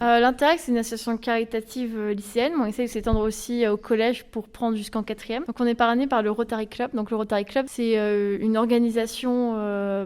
L'Interact, c'est une association caritative lycéenne, mais on essaie de s'étendre aussi au collège pour prendre jusqu'en 4e. Donc on est parrainé par le Rotary Club. Donc le Rotary Club, c'est une organisation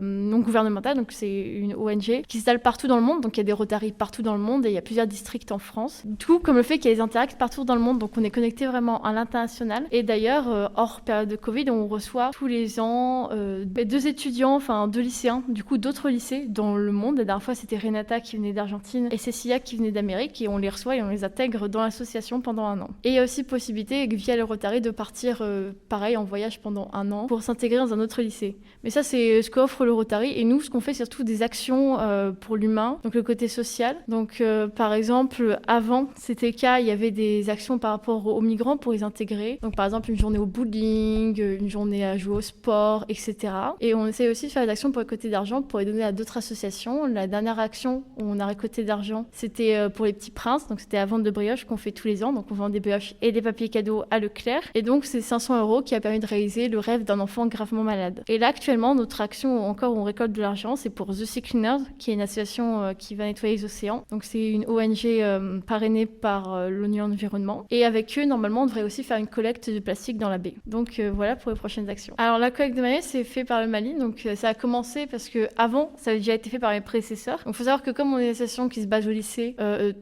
non gouvernementale, donc c'est une ONG qui s'installe partout dans le monde. Donc il y a des Rotary partout dans le monde et il y a plusieurs districts en France. Tout comme le fait qu'il y a des Interacts partout dans le monde, donc on est connecté vraiment à l'international. Et d'ailleurs, hors période de Covid, on reçoit tous les ans 2 étudiants, enfin 2 lycéens, du coup d'autres lycées dans le monde. La dernière fois, c'était Renata qui venait d'Argentine et Cécilia qui venait d'Amérique, et on les reçoit et on les intègre dans l'association pendant 1 an. Et il y a aussi possibilité, via le Rotary, de partir pareil en voyage pendant 1 an pour s'intégrer dans un autre lycée. Mais ça, c'est ce qu'offre le Rotary. Et nous, ce qu'on fait, c'est surtout des actions pour l'humain, donc le côté social. Donc par exemple, avant, c'était le cas, il y avait des actions par rapport aux migrants pour les intégrer. Donc par exemple, une journée au bowling, une journée à jouer au sport, etc. Et on essaie aussi de faire des actions pour récolter d'argent, pour les donner à d'autres associations. La dernière action où on a récolté d'argent, c'était pour les petits princes. Donc c'était la vente de brioches qu'on fait tous les ans. Donc on vend des brioches et des papiers cadeaux à Leclerc. Et donc c'est 500 € qui a permis de réaliser le rêve d'un enfant gravement malade. Et là actuellement, notre action encore où on récolte de l'argent, c'est pour The Sea Cleaners, qui est une association qui va nettoyer les océans. Donc c'est une ONG parrainée par l'ONU Environnement. Et avec eux, normalement, on devrait aussi faire une collecte de plastique dans la baie. Donc voilà pour les prochaines actions. Alors la collecte de maillots, c'est fait par le Mali. Donc ça a commencé parce que avant, ça avait déjà été fait par mes prédécesseurs. Donc il faut savoir que comme on est une association qui se base au lycée,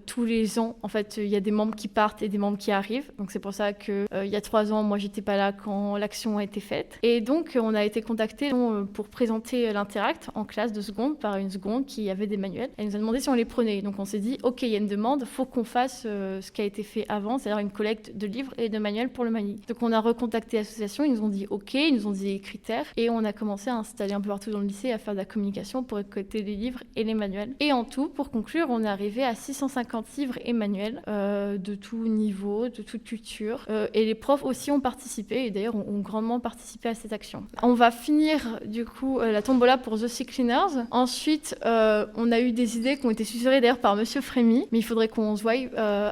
tous les ans, en fait, il y a des membres qui partent et des membres qui arrivent. Donc c'est pour ça que il y a 3 ans, moi, j'étais pas là quand l'action a été faite. Et donc on a été contactés pour présenter l'Interact en classe de seconde par une seconde qui avait des manuels. Elle nous a demandé si on les prenait. Donc on s'est dit, ok, il y a une demande, faut qu'on fasse ce qui a été fait avant, c'est-à-dire une collecte de livres et de manuels pour le Mali. Donc on a recontacté l'association, ils nous ont dit ok, ils nous ont dit les critères, et on a commencé à installer un peu partout dans le lycée, à faire de la communication pour récolter les livres et les manuels. Et en tout, pour conclure, on est arrivé à 650 livres et manuels de tout niveau, de toute culture. Et les profs aussi ont participé, et d'ailleurs ont grandement participé à cette action. On va finir du coup la tombola pour The Sea Cleaners. Ensuite, on a eu des idées qui ont été suggérées d'ailleurs par Monsieur Frémy, mais il faudrait qu'on se voie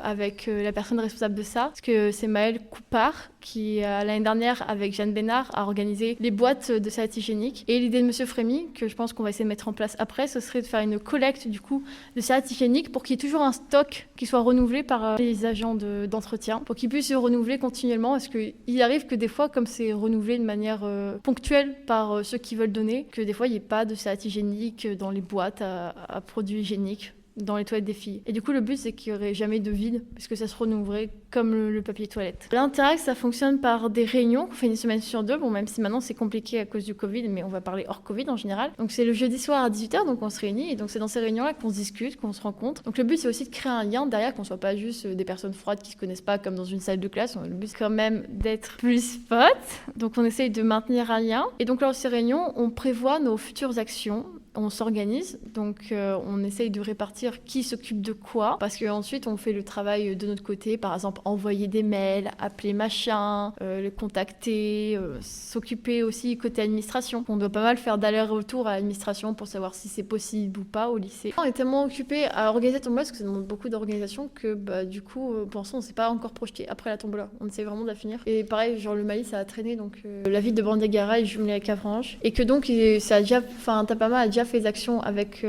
avec la personne responsable de ça, parce que c'est Maëlle Coupard qui, l'année dernière, avec Jeanne Bénard, a organisé les boîtes de serviettes hygiéniques. Et l'idée de Monsieur Frémy, que je pense qu'on va essayer de mettre en place après, ce serait de faire une collecte du coup de serviettes hygiéniques pour qu'il y ait toujours un stock qui soit renouvelé par les agents d'entretien, pour qu'ils puissent se renouveler continuellement, parce qu'il arrive que des fois, comme c'est renouvelé de manière ponctuelle par ceux qui veulent donner, que des fois il n'y ait pas de serviettes hygiéniques dans les boîtes à produits hygiéniques, dans les toilettes des filles. Et du coup, le but, c'est qu'il n'y aurait jamais de vide, parce que ça se renouvellerait comme le papier toilette. L'Interact, ça fonctionne par des réunions qu'on fait une semaine sur 2. Bon, même si maintenant c'est compliqué à cause du Covid, mais on va parler hors Covid en général. Donc c'est le jeudi soir à 18h, donc on se réunit, et donc c'est dans ces réunions-là qu'on se discute, qu'on se rencontre. Donc le but, c'est aussi de créer un lien derrière, qu'on soit pas juste des personnes froides qui se connaissent pas comme dans une salle de classe. Le but, c'est quand même d'être plus potes. Donc on essaye de maintenir un lien. Et donc lors de ces réunions, on prévoit nos futures actions. On s'organise, donc on essaye de répartir qui s'occupe de quoi, parce qu'ensuite on fait le travail de notre côté, par exemple envoyer des mails, appeler machin, le contacter, s'occuper aussi côté administration. On doit pas mal faire d'aller-retour à l'administration pour savoir si c'est possible ou pas au lycée. On est tellement occupé à organiser la tombola, parce que ça demande beaucoup d'organisation, que du coup pour l'instant on s'est pas encore projeté après la tombola. On essaie vraiment de la finir. Et pareil, genre le Mali ça a traîné, donc la ville de Bandiagara est jumelée avec Avranches, et que donc ça a déjà, enfin Tapama a déjà fait des actions avec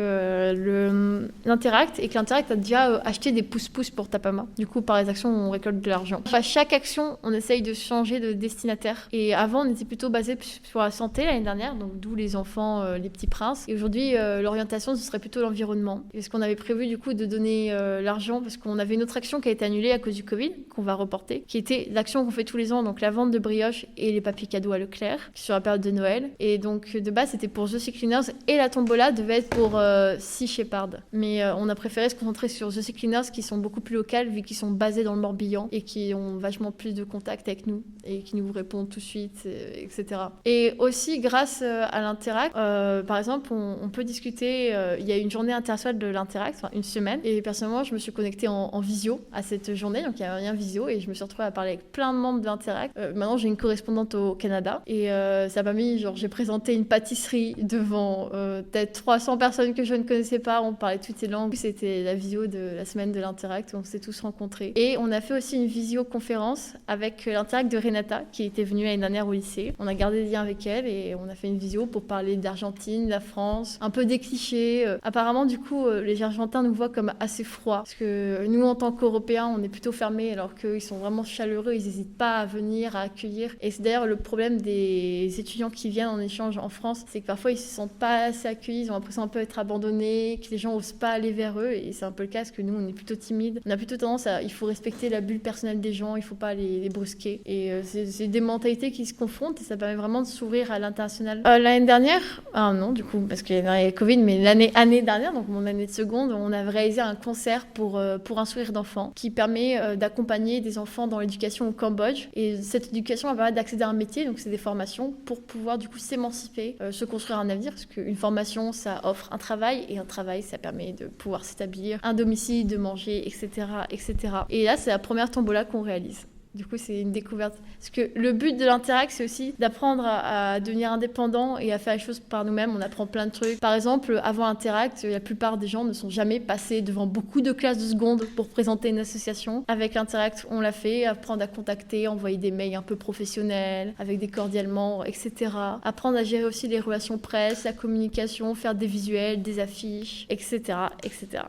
l'Interact, et que l'Interact a déjà acheté des pouces-pouces pour Tapama. Du coup, par les actions, on récolte de l'argent. Enfin, chaque action, on essaye de changer de destinataire. Et avant, on était plutôt basé sur la santé l'année dernière, donc d'où les enfants, les petits princes. Et aujourd'hui, l'orientation, ce serait plutôt l'environnement. Parce qu'on avait prévu du coup de donner l'argent, parce qu'on avait une autre action qui a été annulée à cause du Covid, qu'on va reporter, qui était l'action qu'on fait tous les ans, donc la vente de brioches et les papiers cadeaux à Leclerc, sur la période de Noël. Et donc, de base, c'était pour The Sea Cleaners, et la tombola devait être pour Sea Shepherd. Mais on a préféré se concentrer sur The Sea Cleaners, qui sont beaucoup plus locales, vu qu'ils sont basés dans le Morbihan et qui ont vachement plus de contact avec nous et qui nous répondent tout de suite, etc. Et aussi, grâce à l'Interact, par exemple, on peut discuter. Il y a une journée internationale de l'Interact, enfin une semaine, et personnellement, je me suis connectée en visio à cette journée, donc il y a un lien visio, et je me suis retrouvée à parler avec plein de membres de l'Interact. Maintenant, j'ai une correspondante au Canada, et ça m'a mis, genre, j'ai présenté une pâtisserie devant peut-être 300 personnes que je ne connaissais pas, on parlait toutes les langues. C'était la visio de la semaine de l'Interact, on s'est tous rencontrés. Et on a fait aussi une visioconférence avec l'Interact de Renata, qui était venue l'année dernière au lycée. On a gardé des liens avec elle et on a fait une visio pour parler d'Argentine, de la France, un peu des clichés. Apparemment, du coup, les Argentins nous voient comme assez froids, parce que nous, en tant qu'Européens, on est plutôt fermés, alors qu'ils sont vraiment chaleureux, ils n'hésitent pas à venir, à accueillir. Et c'est d'ailleurs le problème des étudiants qui viennent en échange en France, c'est que parfois ils se sentent pas assez accueillis, ils ont l'impression un peu d'être abandonnés, que les gens osent pas aller vers eux, et c'est un peu le cas parce que nous on est plutôt timides. On a plutôt tendance à, il faut respecter la bulle personnelle des gens, il faut pas les brusquer. Et c'est des mentalités qui se confrontent et ça permet vraiment de s'ouvrir à l'international. L'année dernière, non du coup, parce qu'il y a le Covid, mais l'année dernière, donc mon année de seconde, on a réalisé un concert pour un sourire d'enfant qui permet d'accompagner des enfants dans l'éducation au Cambodge. Et cette éducation va permettre d'accéder à un métier, donc c'est des formations pour pouvoir du coup s'émanciper, se construire un avenir, parce qu'une formation ça offre un travail, et un travail ça permet de pouvoir s'établir, un domicile, de manger, etc., etc. Et là c'est la première tombola qu'on réalise. Du coup, c'est une découverte. Parce que le but de l'Interact, c'est aussi d'apprendre à devenir indépendant et à faire les choses par nous-mêmes. On apprend plein de trucs. Par exemple, avant Interact, la plupart des gens ne sont jamais passés devant beaucoup de classes de seconde pour présenter une association. Avec Interact, on l'a fait. Apprendre à contacter, envoyer des mails un peu professionnels, avec des cordialement, etc. Apprendre à gérer aussi les relations presse, la communication, faire des visuels, des affiches, etc., etc.